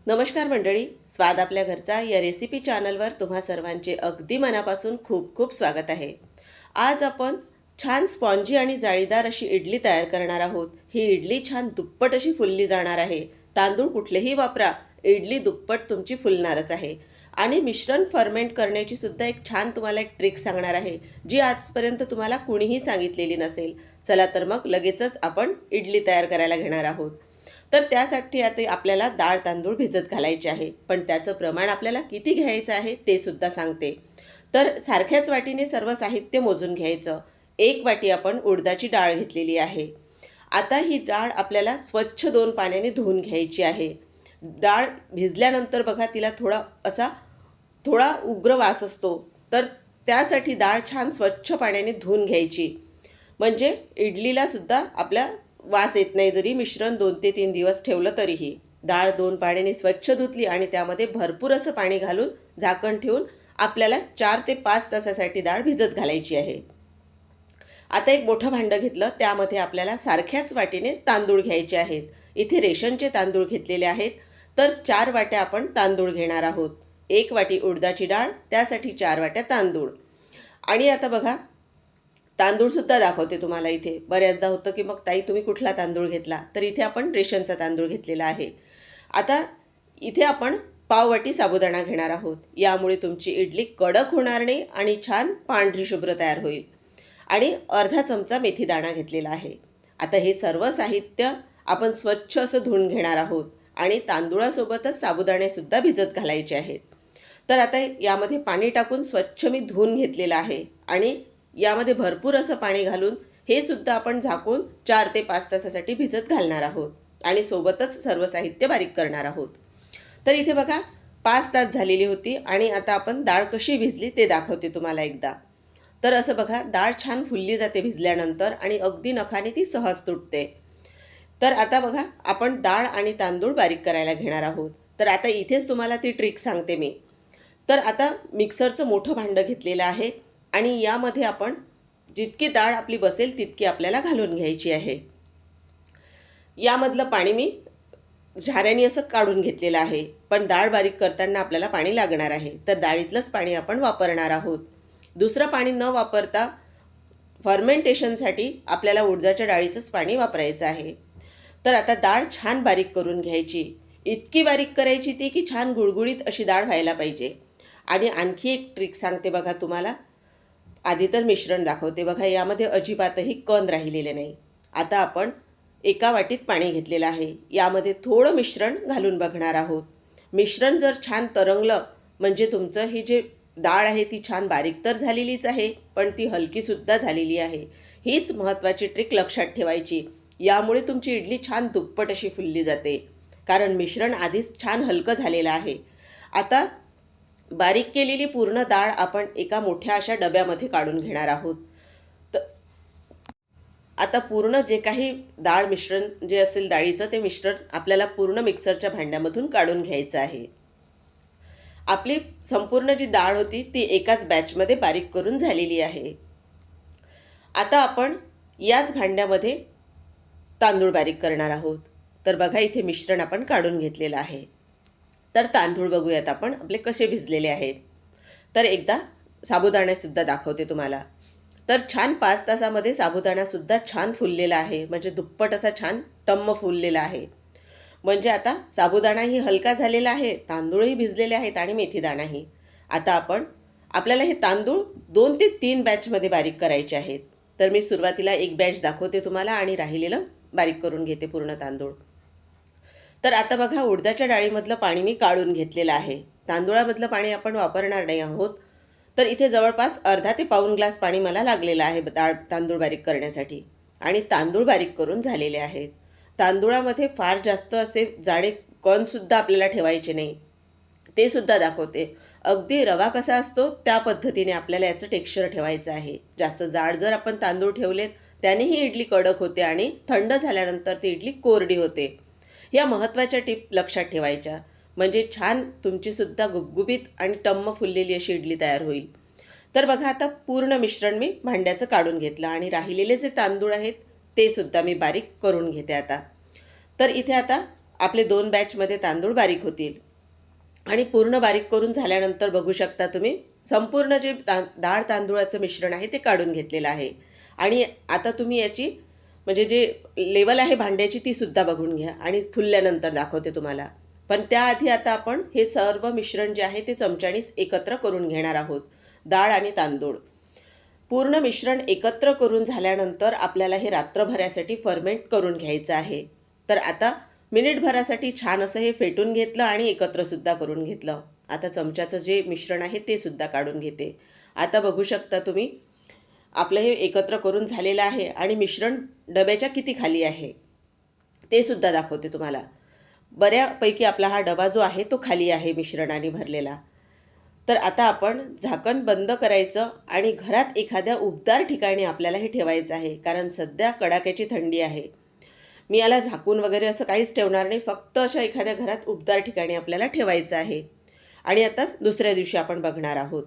नमस्कार मंडळी, स्वाद आपल्या घरचा या रेसिपी चॅनलवर तुम्हा सर्वांचे अगदी मनापासून खूप खूप स्वागत आहे। आज आपण छान स्पॉन्जी आणि जाळीदार अशी इडली तयार करणार आहोत। ही इडली छान दुप्पट अशी फुलली जाणार आहे। तांदूळ कुठलेही वापरा, इडली दुप्पट तुमची फुलणारच आहे। आणि मिश्रण फर्मेंट करण्याची सुद्धा एक छान तुम्हाला एक ट्रिक सांगणार आहे, जी आजपर्यंत तुम्हाला कुणीही सांगितलेली नसेल। चला तर मग लगेचच आपण इडली तयार करायला घेणार आहोत। तर त्यासाठी आता आपल्याला डाळ तांदूळ भिजत घालायचे आहे, पण त्याचं प्रमाण आपल्याला किती घ्यायचं आहे ते सुद्धा सांगते। तर सारख्याच वाटीने सर्व साहित्य मोजून घ्यायचं। 1 वाटी आपण उडदाची डाळ घेतलेली आहे। आता ही डाळ आपल्याला स्वच्छ 2 पाण्याने धुवून घ्यायची आहे। डाळ भिजल्यानंतर बघा तिला थोडा उग्र वास असतो, तर त्यासाठी डाळ छान स्वच्छ पाण्याने धुवून घ्यायची, म्हणजे इडलीला सुद्धा आपल्या वास येत नाही। जरी मिश्रण 2 ते 3 दिवस ठेवलं तरीही डाळ 2 पाण्याने स्वच्छ धुतली आणि त्यामध्ये भरपूर असं पाणी घालून झाकण ठेवून आपल्याला 4 ते 5 तासासाठी डाळ भिजत घालायची आहे। आता एक मोठं भांडं घेतलं, त्यामध्ये आपल्याला सारख्याच वाटीने तांदूळ घ्यायचे आहेत। इथे रेशनचे तांदूळ घेतलेले आहेत, तर 4 वाट्या आपण तांदूळ घेणार आहोत। 1 वाटी उडदाची डाळ, त्यासाठी 4 वाट्या तांदूळ। आणि आता बघा, तांदूळ सुद्धा दाखवते तुम्हाला। इथे बऱ्याचदा होतं की मग ताई तुम्ही कुठला तांदूळ घेतला, तर इथे आपण रेशनचा तांदूळ घेतलेला आहे। आता इथे आपण पाव वाटी साबुदाणा घेणार आहोत, यामुळे तुमची इडली कडक होणार नाही आणि छान पांढरी शुभ्र तयार होईल। आणि अर्धा चमचा मेथी दाणा घेतलेला आहे। आता हे सर्व साहित्य आपण स्वच्छ असं धुवून घेणार आहोत आणि तांदूळासोबतच साबुदाणे सुद्धा भिजत घालायचे आहेत। तर आता यामध्ये पाणी टाकून स्वच्छ मी धुवून घेतलेलं आहे आणि यामध्ये भरपूर असं पाणी घालून हे सुद्धा आपण झाकून 4 ते 5 तासासाठी भिजत घालणार आहोत आणि सोबतच सर्व साहित्य बारीक करणार आहोत। तर इथे बघा 5 तास झालेली होती आणि आता आपण डाळ कशी भिजली ते दाखवते तुम्हाला एकदा। तर असं बघा, डाळ छान फुलली जाते भिजल्यानंतर आणि अगदी नखाने ती सहज तुटते। तर आता बघा, आपण डाळ आणि तांदूळ बारीक करायला घेणार आहोत। तर आता इथेच तुम्हाला ती ट्रिक सांगते मी। तर आता मिक्सरचं मोठं भांडं घेतलेलं आहे आणि यामध्ये आपण जितकी डाळ आपली बसेल तितकी आपल्याला घालून घ्यायची आहे। यामधलं पाणी मी झाऱ्याने असं काढून घेतलेलं आहे, पण डाळ बारीक करताना आपल्याला पाणी लागणार आहे, तर डाळीतलंच पाणी आपण वापरणार आहोत। दुसरं पाणी न वापरता फर्मेंटेशनसाठी आपल्याला उडदाच्या डाळीचंच पाणी वापरायचं आहे। तर आता डाळ छान बारीक करून घ्यायची, इतकी बारीक करायची ती की छान गुळगुळीत अशी डाळ व्हायला पाहिजे। आणि आणखी एक ट्रिक सांगते बघा तुम्हाला। आधी तर मिश्रण दाखवते बघा, यामध्ये अजिबातही कण राहिलेले नाही। आता आपण 1 वाटीत पाणी घेतलेलं आहे, यामध्ये थोडं मिश्रण घालून बघणार आहोत। मिश्रण जर छान तरंगलं म्हणजे तुमचं ही जे डाळ आहे ती छान बारीक तर झालेलीच आहे, पण ती हलकी सुद्धा झालेली आहे। हीच महत्त्वाची ट्रिक लक्षात ठेवायची, यामुळे तुमची इडली छान दुप्पट अशी फुलली जाते, कारण मिश्रण आधीच छान हलकं झालेलं आहे। आता बारीक केलेली पूर्ण डाळ आपण एका मोठ्या अशा डब्यामध्ये काढून घेणार आहोत। तर आता पूर्ण जे काही डाळ मिश्रण जे असेल डाळीचं, ते मिश्रण आपल्याला पूर्ण मिक्सरच्या भांड्यामधून काढून घ्यायचं आहे। आपली संपूर्ण जी डाळ होती ती एकाच बॅचमध्ये बारीक करून झालेली आहे। आता आपण याच भांड्यामध्ये तांदूळ बारीक करणार आहोत। तर बघा, इथे मिश्रण आपण काढून घेतलेलं आहे। तर तांदूळ बघूयात आपण आपले कसे भिजलेले आहेत। तर एकदा साबुदाणासुद्धा दाखवते तुम्हाला। तर छान 5 तासामध्ये साबुदाणासुद्धा छान फुललेला आहे, म्हणजे दुप्पट असा छान टम्म फुललेला आहे। म्हणजे आता साबुदाणाही हलका झालेला आहे, तांदूळही भिजलेले आहेत आणि मेथीदाणाही। आता आपल्याला हे तांदूळ 2 ते 3 बॅचमध्ये बारीक करायचे आहेत। तर मी सुरुवातीला एक बॅच दाखवते तुम्हाला आणि राहिलेलं बारीक करून घेते पूर्ण तांदूळ। तर आता बघा, उडदाच्या डाळीमधलं पाणी मी काढून घेतलेलं आहे, तांदूळामधलं पाणी आपण वापरणार नाही आहोत। तर इथे जवळपास अर्धा ते पाऊण ग्लास पाणी मला लागलेलं आहे तांदूळ बारीक करण्यासाठी आणि तांदूळ बारीक करून झालेले आहेत। तांदूळामध्ये फार जास्त असे जाडे कणसुद्धा आपल्याला ठेवायचे नाही, ते सुद्धा दाखवते। अगदी रवा कसा असतो त्या पद्धतीने आपल्याला याचं टेक्स्चर ठेवायचं आहे। जास्त जाड जर आपण तांदूळ ठेवलेत त्यानेही इडली कडक होते आणि थंड झाल्यानंतर ती इडली कोरडी होते। या महत्त्वाच्या टिप लक्षात ठेवायच्या, म्हणजे छान तुमची सुद्धा गुबगुबीत आणि टम्म फुललेली अशी इडली तयार होईल। तर बघा, आता पूर्ण मिश्रण मी भांड्याचं काढून घेतलं आणि राहिलेले जे तांदूळ आहेत ते सुद्धा मी बारीक करून घेते आता। तर इथे आता आपले 2 बॅचमध्ये तांदूळ बारीक होतील. आणि पूर्ण बारीक करून झाल्यानंतर बघू शकता तुम्ही संपूर्ण जे डाळ तांदूळाचं मिश्रण आहे ते काढून घेतलेलं आहे. आणि आता तुम्ही याची म्हणजे जे लेवल आहे भांड्याची ती सुद्धा बघून घ्या आणि फुलल्यानंतर दाखवते तुम्हाला. पण त्याआधी आता आपण हे सर्व मिश्रण जे आहे ते चमच्यानीच एकत्र करून घेणार आहोत. डाळ आणि तांदूळ पूर्ण मिश्रण एकत्र करून झाल्यानंतर आपल्याला हे रात्रभरासाठी फर्मेंट करून घ्यायचं आहे. तर आता मिनिटभरासाठी छान असं हे फेटून घेतलं आणि एकत्रसुद्धा करून घेतलं. आता चमच्याचं जे मिश्रण आहे ते सुद्धा काढून घेते. आता बघू शकता तुम्ही आपलं हे एकत्र करून झालेलं आहे आणि मिश्रण डब्याच्या किती खाली आहे ते सुद्धा दाखवते तुम्हाला. बऱ्यापैकी आपला हा डबा जो आहे तो खाली आहे मिश्रणाने भरलेला. तर आता आपण झाकण बंद करायचं आणि घरात एखाद्या उबदार ठिकाणी आपल्याला हे ठेवायचं आहे, कारण सध्या कडाक्याची थंडी आहे. मी याला झाकून वगैरे असं काहीच ठेवणार नाही, फक्त अशा एखाद्या घरात उबदार ठिकाणी आपल्याला ठेवायचं आहे. आणि आता दुसऱ्या दिवशी आपण बघणार आहोत.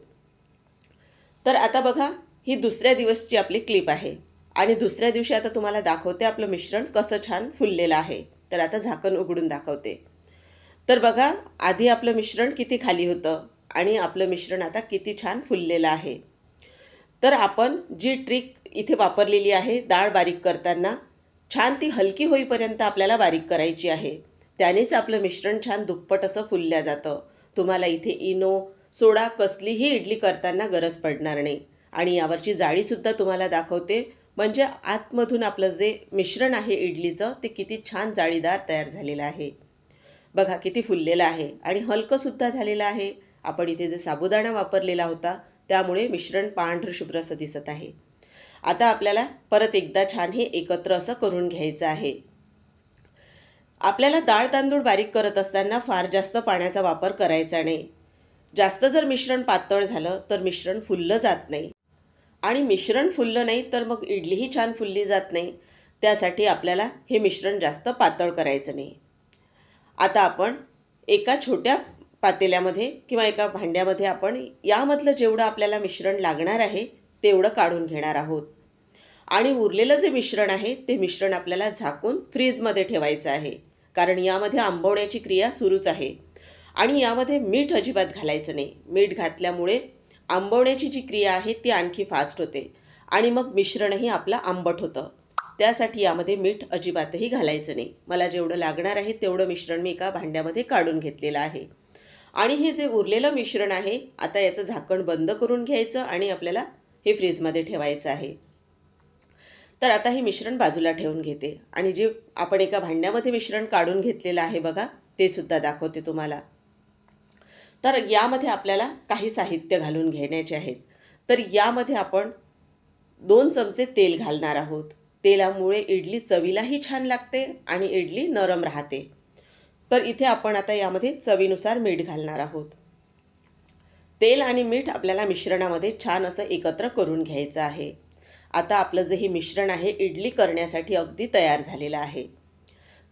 तर आता बघा, ही दुसऱ्या दिवसची आपली क्लिप आहे आणि दुसऱ्या दिवशी आता तुम्हाला दाखवते आपलं मिश्रण कसं छान फुललेलं आहे. तर आता झाकण उघडून दाखवते. तर बघा, आधी आपलं मिश्रण किती खाली होतं आणि आपलं मिश्रण आता किती छान फुललेलं आहे. तर आपण जी ट्रिक इथे वापरलेली आहे डाळ बारीक करताना, छान ती हलकी होईपर्यंत आपल्याला बारीक करायची आहे. त्यानेच आपलं मिश्रण छान दुप्पट असं फुलल्या जातं. तुम्हाला इथे इनो, सोडा कसलीही इडली करताना गरज पडणार नाही. आणि यावरची जाळीसुद्धा तुम्हाला दाखवते, म्हणजे आतमधून आपलं जे मिश्रण आहे इडलीचं ते किती छान जाळीदार तयार झालेलं आहे. बघा किती फुललेलं आहे आणि हलकंसुद्धा झालेलं आहे. आपण इथे जे साबुदाणा वापरलेला होता त्यामुळे मिश्रण पांढरं शुभ्र असं दिसत आहे. आता आपल्याला परत एकदा छान हे एकत्र असं करून घ्यायचं आहे. आपल्याला डाळ तांदूळ बारीक करत असताना फार जास्त पाण्याचा वापर करायचा नाही. जास्त जर मिश्रण पातळ झालं तर मिश्रण फुललं जात नाही आणि मिश्रण फुललं नाही तर मग इडलीही छान फुलली जात नाही. त्यासाठी आपल्याला हे मिश्रण जास्त पातळ करायचं नाही. आता आपण एका छोट्या पातेल्यामध्ये किंवा एका भांड्यामध्ये आपण यामधलं जेवढं आपल्याला मिश्रण लागणार आहे तेवढं काढून घेणार आहोत. आणि उरलेलं जे मिश्रण आहे ते मिश्रण आपल्याला झाकून फ्रीजमध्ये ठेवायचं आहे, कारण यामध्ये आंबवण्याची क्रिया सुरूच आहे. आणि यामध्ये मीठ अजिबात घालायचं नाही. मीठ घातल्यामुळे आंबवण्याची जी क्रिया आहे ती आणखी फास्ट होते आणि मग मिश्रणही आपलं आंबट होतं. त्यासाठी यामध्ये मीठ अजिबातही घालायचं नाही. मला जेवढं लागणार आहे तेवढं मिश्रण मी एका भांड्यामध्ये काढून घेतलेलं आहे. आणि हे जे उरलेलं मिश्रण आहे आता याचं झाकण बंद करून घ्यायचं आणि आपल्याला हे फ्रीजमध्ये ठेवायचं आहे. तर आता हे मिश्रण बाजूला ठेवून घेते आणि जे आपण एका भांड्यामध्ये मिश्रण काढून घेतलेलं आहे बघा ते सुद्धा दाखवते तुम्हाला. तर यामध्ये आपल्याला काही साहित्य घालून घेण्याचे आहेत. तर यामध्ये आपण 2 चमचे तेल घालणार आहोत. तेलामुळे इडली चवीलाही छान लागते आणि इडली नरम राहते. तर इथे आपण आता यामध्ये चवीनुसार मीठ घालणार आहोत. तेल आणि मीठ आपल्याला मिश्रणामध्ये छान असं एकत्र करून घ्यायचं आहे. आता आपलं जे हे मिश्रण आहे इडली करण्यासाठी अगदी तयार झालेलं आहे.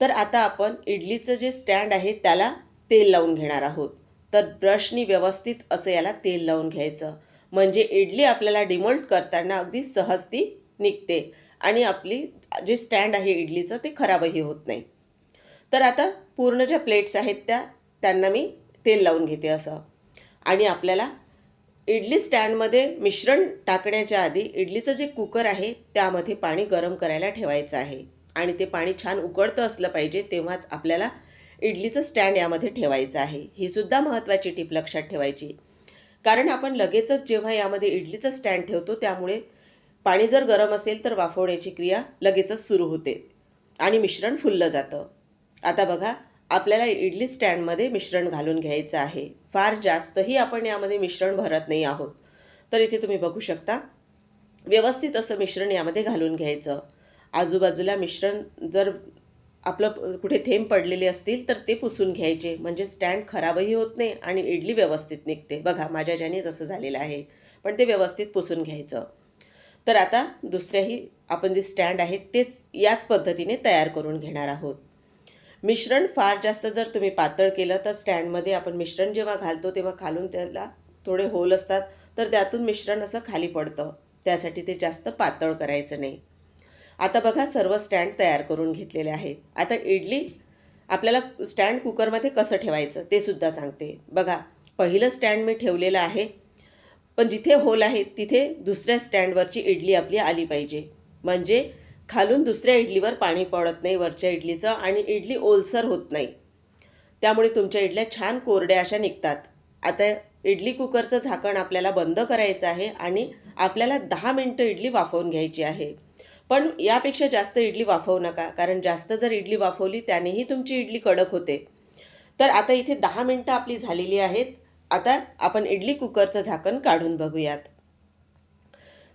तर आता आपण इडलीचं जे स्टँड आहे त्याला तेल लावून घेणार आहोत. तर ब्रशनी व्यवस्थित असं याला तेल लावून घ्यायचं, म्हणजे इडली आपल्याला डिमोल्ड करताना अगदी सहज ती निघते आणि आपली जे स्टँड आहे इडलीचं ते खराबही होत नाही. तर आता पूर्ण ज्या प्लेट्स आहेत त्यांना मी तेल लावून घेते असं. आणि आपल्याला इडली स्टँडमध्ये मिश्रण टाकण्याच्या आधी इडलीचं जे कुकर आहे त्यामध्ये पाणी गरम करायला ठेवायचं आहे आणि ते पाणी छान उकळतं असलं पाहिजे, तेव्हाच आपल्याला इडलीचं स्टँड यामध्ये ठेवायचं आहे. ही सुद्धा महत्त्वाची टिप लक्षात ठेवायची, कारण आपण लगेचच जेव्हा यामध्ये इडलीचं स्टँड ठेवतो त्यामुळे पाणी जर गरम असेल तर वाफवण्याची क्रिया लगेचच सुरू होते आणि मिश्रण फुललं जातं. आता बघा, आपल्याला इडली स्टँडमध्ये मिश्रण घालून घ्यायचं आहे. फार जास्तही आपण यामध्ये मिश्रण भरत नाही आहोत. तर इथे तुम्ही बघू शकता व्यवस्थित असं मिश्रण यामध्ये घालून घ्यायचं. आजूबाजूला मिश्रण जर आपलं कुठे थेंब पडलेले असतील तर ते पुसून घ्यायचे, म्हणजे स्टँड खराबही होत नाही आणि इडली व्यवस्थित निघते. बघा माझ्या ज्याने जसं झालेलं आहे, पण ते व्यवस्थित पुसून घ्यायचं. तर आता दुसऱ्याही आपण जे स्टँड आहेत तेच याच पद्धतीने तयार करून घेणार आहोत. मिश्रण फार जास्त जर तुम्ही पातळ केलं तर स्टँडमध्ये आपण मिश्रण जेव्हा घालतो तेव्हा खालून त्याला थोडे होल असतात, तर त्यातून मिश्रण असं खाली पडतं. त्यासाठी ते जास्त पातळ करायचं नाही. आता बघा सर्व स्टँड तयार करून घेतलेले आहेत. आता इडली आपल्याला स्टँड कुकरमध्ये कसं ठेवायचं ते सुद्धा सांगते. बघा, पहिलं स्टँड मी ठेवलेलं आहे, पण जिथे होल आहे तिथे दुसऱ्या स्टँडवरची इडली आपली आली पाहिजे. म्हणजे खालून दुसऱ्या इडलीवर पाणी पडत नाही वरच्या इडलीचं आणि इडली ओलसर होत नाही. त्यामुळे तुमच्या इडल्या छान कोरड्या अशा निघतात. आता इडली कुकरचं झाकण आपल्याला बंद करायचं आहे आणि आपल्याला 10 मिनटं इडली वाफवून घ्यायची आहे. पण यापेक्षा जास्त इडली वाफवू नका, कारण जास्त जर इडली वाफवली त्यानेही तुमची इडली कडक होते. तर आता इथे 10 मिनटं आपली झालेली आहेत. आता आपण इडली कुकरचं झाकण काढून बघूयात.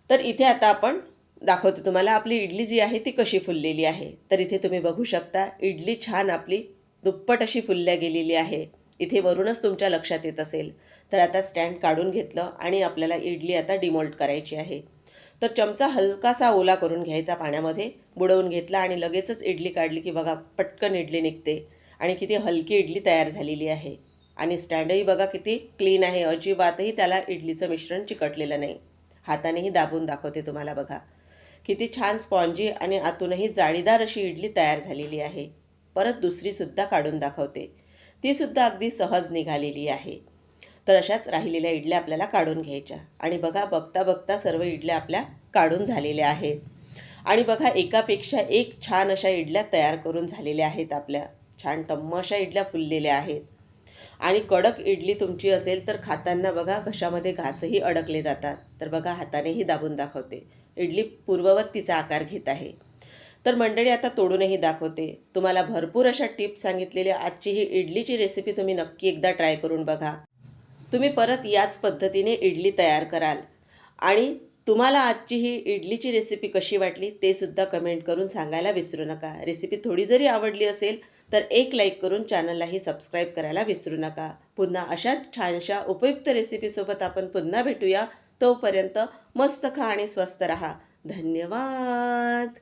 तर इथे आता आपण दाखवते तुम्हाला आपली इडली जी आहे ती कशी फुललेली आहे. तर इथे तुम्ही बघू शकता इडली छान आपली दुप्पट अशी फुलल्या गेलेली आहे. इथे वरूनच तुमच्या लक्षात येत असेल. तर आता स्टँड काढून घेतलं आणि आपल्याला इडली आता डिमोल्ड करायची आहे. तर चमचा हलकासा ओला करून घ्यायचा, पाण्यामध्ये बुडवून घेतला आणि लगेचच इडली काढली की बघा पटकन इडली निघते आणि किती हलकी इडली तयार झालेली आहे. आणि स्टँडही बघा किती क्लीन आहे, अजिबातही त्याला इडलीचं मिश्रण चिकटलेलं नाही. हातानेही दाबून दाखवते तुम्हाला, बघा किती छान स्पॉन्जी आणि आतूनही जाळीदार अशी इडली तयार झालेली आहे. परत दुसरीसुद्धा काढून दाखवते, तीसुद्धा अगदी सहज निघालेली आहे. तर अशाच राहिलेल्या इडल्या आपल्याला काढून घ्यायच्या. आणि बघा, बघता बघता सर्व इडल्या आपल्या काढून झालेल्या आहेत. आणि बघा, एकापेक्षा एक छान अशा इडल्या तयार करून झालेल्या आहेत आपल्या. छान टम्म अशा इडल्या फुललेल्या आहेत. आणि कडक इडली तुमची असेल तर खाताना बघा कशामध्ये घासही अडकले जातात. तर बघा, हातानेही दाबून दाखवते, इडली पूर्ववत तिचा आकार घेत आहे. तर मंडळी, आता तोडूनही दाखवते. तुम्हाला भरपूर अशा टिप्स सांगितलेल्या आजची ही इडलीची रेसिपी तुम्ही नक्की एकदा ट्राय करून बघा. तुम्ही परत याच पद्धतीने इडली तयार कराल. आणि तुम्हाला आजची ही इडलीची रेसिपी कशी वाटली ते सुद्धा कमेंट करून सांगायला विसरू नका. रेसिपी थोडी जरी आवडली असेल तर एक लाईक करून चॅनललाही सबस्क्राईब करायला विसरू नका. पुन्हा अशाच छानशा उपयुक्त रेसिपीसोबत आपण पुन्हा भेटूया. तोपर्यंत मस्त खा आणि स्वस्त रहा. धन्यवाद.